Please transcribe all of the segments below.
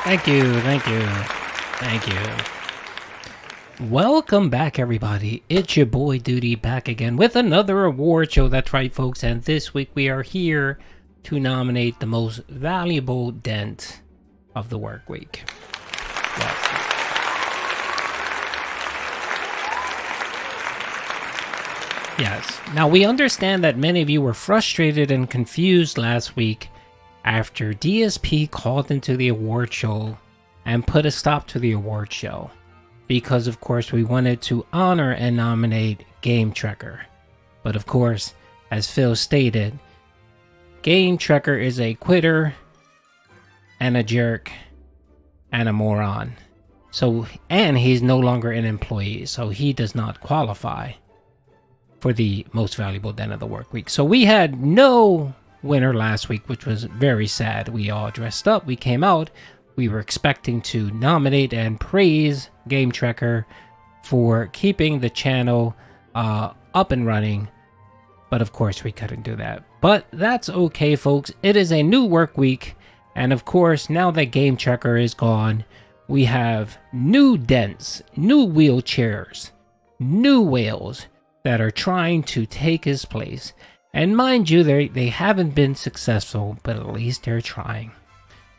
Thank you, thank you, thank you. Welcome back, everybody. It's your boy Doody back again with another award show. That's right, folks. And this week we are here to nominate the most valuable dent of the work week. Yes. Yes. Now, we understand that many of you were frustrated and confused last week after DSP called into the award show and put a stop to the award show because, of course, we wanted to honor and nominate Game Trekker. But, of course, as Phil stated, Game Trekker is a quitter and a jerk and a moron. And he's no longer an employee, so he does not qualify for the most valuable dent of the work week. So we had no winner last week, which was very sad. We all dressed up, we came out, we were expecting to nominate and praise Game Trekker for keeping the channel up and running, but of course we couldn't do that. But that's okay, folks. It is a new work week, and of course, now that Game Trekker is gone, we have new dents, new wheelchairs, new whales that are trying to take his place. And mind you, they haven't been successful, but at least they're trying.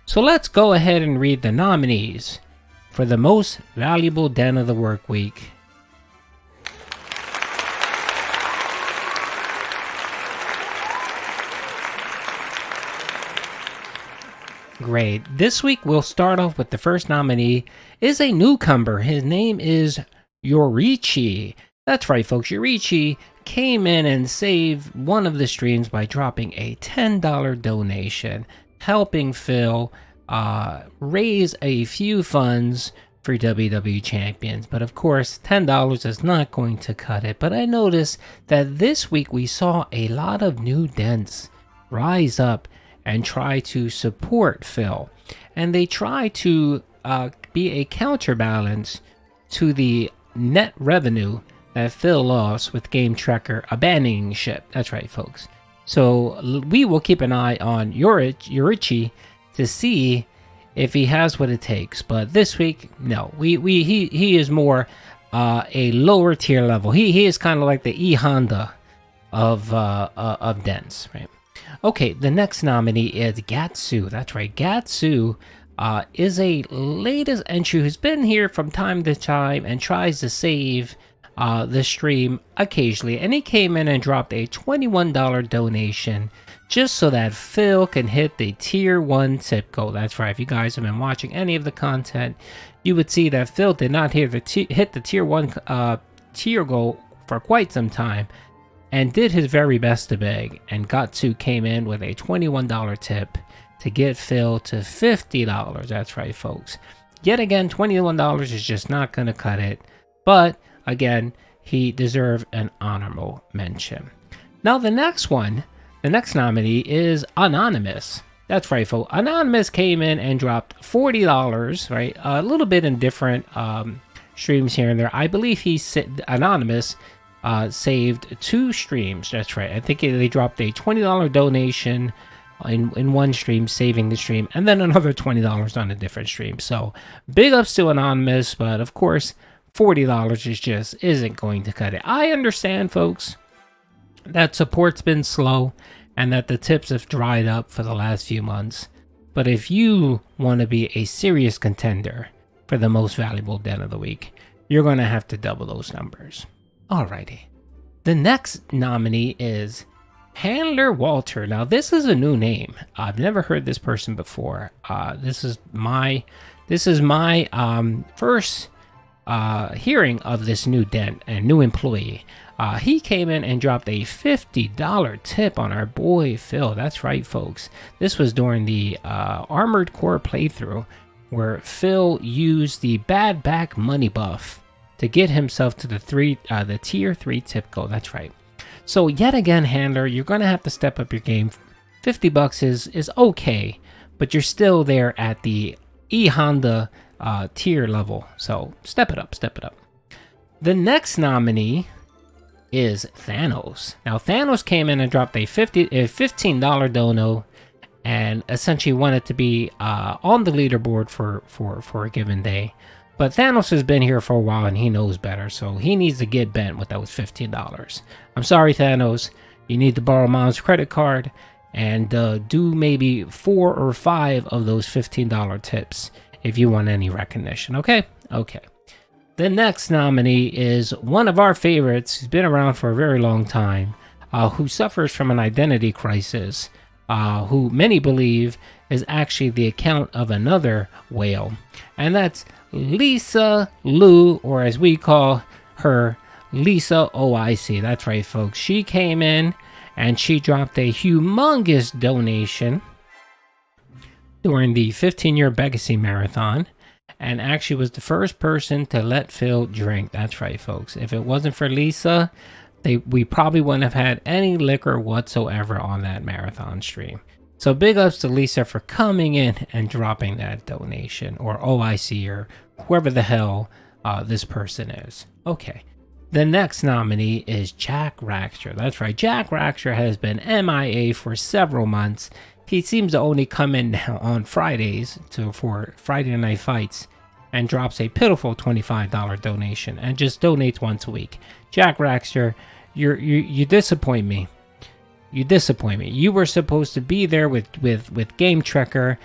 So let's go ahead and read the nominees for the most valuable dent of the work week. Great. This week we'll start off with the first nominee is a newcomer. His name is Yorichi. That's right, folks. Yorichi came in and saved one of the streams by dropping a $10 donation, helping Phil raise a few funds for WWE Champions. But of course, $10 is not going to cut it. But I noticed that this week we saw a lot of new dents rise up and try to support Phil. And they try to be a counterbalance to the net revenue that Phil lost with Game Trekker abandoning ship. That's right, folks. So we will keep an eye on Yorichi to see if he has what it takes. But this week, no. He is more a lower tier level. He is kind of like the E Honda of Dents, right? Okay, the next nominee is Gatsu. That's right, Gatsu is a latest entry who's been here from time to time and tries to save the stream occasionally, and he came in and dropped a $21 donation just so that Phil can hit the tier 1 tip goal. That's right, if you guys have been watching any of the content, you would see that Phil did not hit the tier 1 tier goal for quite some time and did his very best to beg, and Gatsu came in with a $21 tip to get Phil to $50. That's right, folks. Yet again, $21 is just not going to cut it, but again, he deserved an honorable mention. Now, the next nominee is Anonymous. That's right, folks. Anonymous came in and dropped $40, right? A little bit in different streams here and there. I believe Anonymous saved 2 streams. That's right. I think they dropped a $20 donation in one stream, saving the stream, and then another $20 on a different stream. So, big ups to Anonymous, but of course, $40 isn't going to cut it. I understand, folks, that support's been slow and that the tips have dried up for the last few months. But if you want to be a serious contender for the most valuable dent of the week, you're going to have to double those numbers. Alrighty. The next nominee is Handler Walter. Now, this is a new name. I've never heard this person before. This is my first hearing of this new dent and new employee. He came in and dropped a $50 tip on our boy Phil. That's right, folks. This was during the Armored Core playthrough where Phil used the bad back money buff to get himself to the tier 3 tip goal. That's right. So yet again, Handler, you're going to have to step up your game. $50 is okay, but you're still there at the E Honda tier level. So step it up. The next nominee is Thanos. Now, Thanos came in and dropped a $15 dono and essentially wanted to be on the leaderboard for a given day. But Thanos has been here for a while and he knows better, so he needs to get bent with those $15. I'm sorry, Thanos. You need to borrow Mom's credit card and do maybe 4 or 5 of those $15 tips if you want any recognition, okay? Okay. The next nominee is one of our favorites who's been around for a very long time, who suffers from an identity crisis, who many believe is actually the account of another whale, and that's Lisa Lou, or as we call her, Lisa OIC. That's right, folks. She came in and she dropped a humongous donation during the 15-year Legacy Marathon, and actually was the first person to let Phil drink. That's right, folks. If it wasn't for Lisa, we probably wouldn't have had any liquor whatsoever on that marathon stream. So big ups to Lisa for coming in and dropping that donation, or OIC, or whoever the hell this person is. Okay. The next nominee is Jack Raxter. That's right, Jack Raxter has been MIA for several months. He seems to only come in now on Fridays for Friday Night Fights and drops a pitiful $25 donation and just donates once a week. Jack Raxter, you disappoint me. You disappoint me. You were supposed to be there with Game Trekker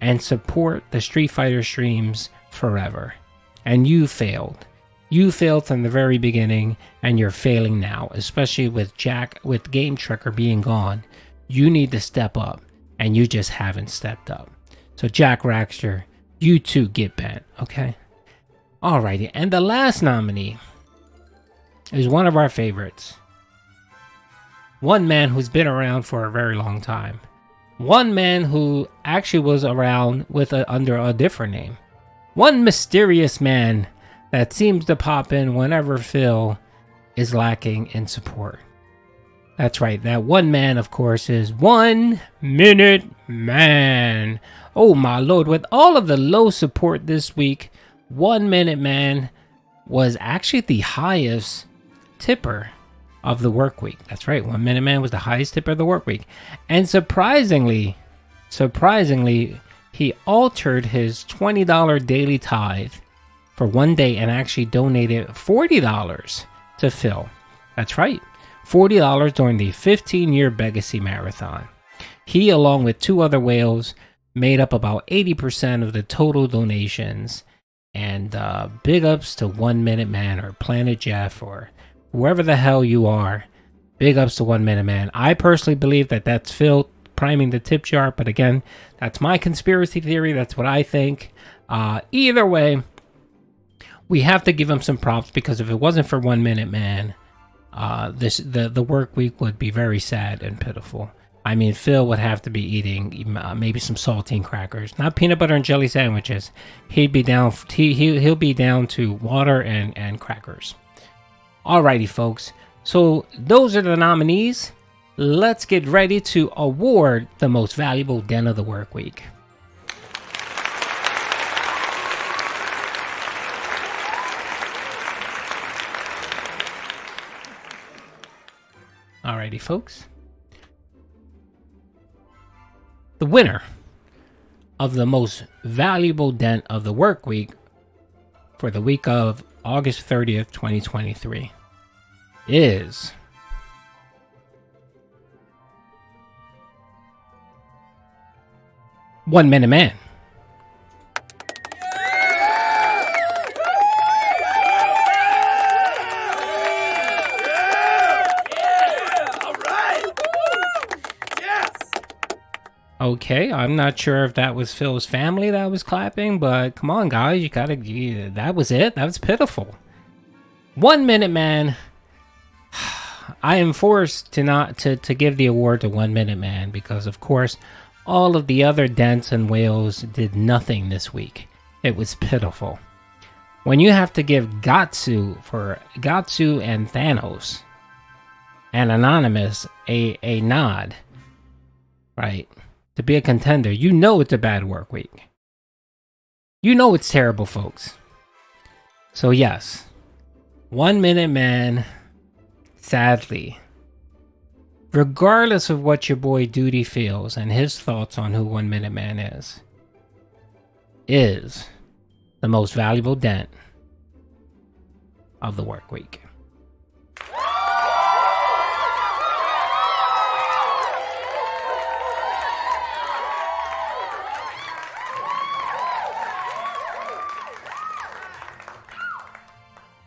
and support the Street Fighter streams forever. And you failed. You failed from the very beginning, and you're failing now, especially with Game Trekker being gone. You need to step up, and you just haven't stepped up. So Jack Raxter, you too get bent, okay? Alrighty, and the last nominee is one of our favorites. One man who's been around for a very long time. One man who actually was around under a different name. One mysterious man that seems to pop in whenever Phil is lacking in support. That's right, that one man, of course, is 1 Minute Man. Oh my lord, with all of the low support this week, 1 Minute Man was actually the highest tipper of the work week. That's right, 1 Minute Man was the highest tipper of the work week. And surprisingly, he altered his $20 daily tithe for one day and actually donated $40 to Phil. That's right, $40 during the 15-year Legacy Marathon. He, along with 2 other whales, made up about 80% of the total donations. And big ups to 1 Minute Man, or Planet Jeff, or whoever the hell you are. Big ups to 1 Minute Man. I personally believe that that's Phil priming the tip jar, but again, that's my conspiracy theory. That's what I think. Either way, we have to give him some props, because if it wasn't for 1 Minute Man, the work week would be very sad and pitiful. I mean, Phil would have to be eating maybe some saltine crackers, not peanut butter and jelly sandwiches. He'd be down. He'll be down to water and crackers. Alrighty, folks. So those are the nominees. Let's get ready to award the most valuable Den of the work week. Alrighty, folks. The winner of the most valuable dent of the work week for the week of August 30th, 2023 is One Minute Man. Okay, I'm not sure if that was Phil's family that was clapping, but come on, guys, that was it. That was pitiful. 1 Minute Man. I am forced to give the award to 1 Minute Man because, of course, all of the other Dents and whales did nothing this week. It was pitiful. When you have to give Gatsu and Thanos and Anonymous a nod, right? To be a contender, you know it's a bad work week. You know it's terrible, folks. So yes, 1 Minute Man, sadly, regardless of what your boy Doody feels and his thoughts on who 1 Minute Man is the most valuable dent of the work week.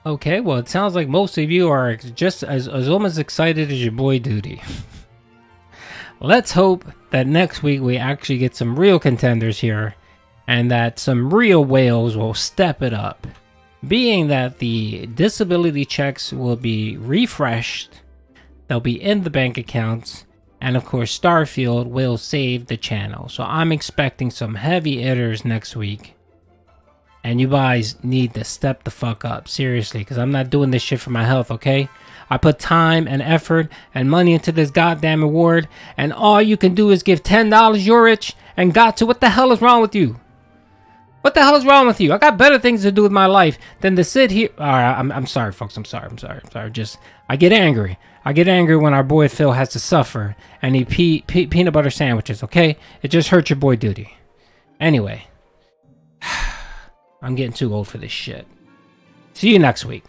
Okay, well, it sounds like most of you are just as almost excited as your boy Doody. Let's hope that next week we actually get some real contenders here and that some real whales will step it up. Being that the disability checks will be refreshed, they'll be in the bank accounts, and of course Starfield will save the channel. So I'm expecting some heavy hitters next week. And you guys need to step the fuck up, seriously, because I'm not doing this shit for my health, okay? I put time and effort and money into this goddamn award, and all you can do is give $10, you're rich, and got to. What the hell is wrong with you? What the hell is wrong with you? I got better things to do with my life than to sit here. All right, I'm sorry, folks. I'm sorry. Just, I get angry. I get angry when our boy Phil has to suffer and eat peanut butter sandwiches, okay? It just hurts your boy Doody. Anyway. I'm getting too old for this shit. See you next week.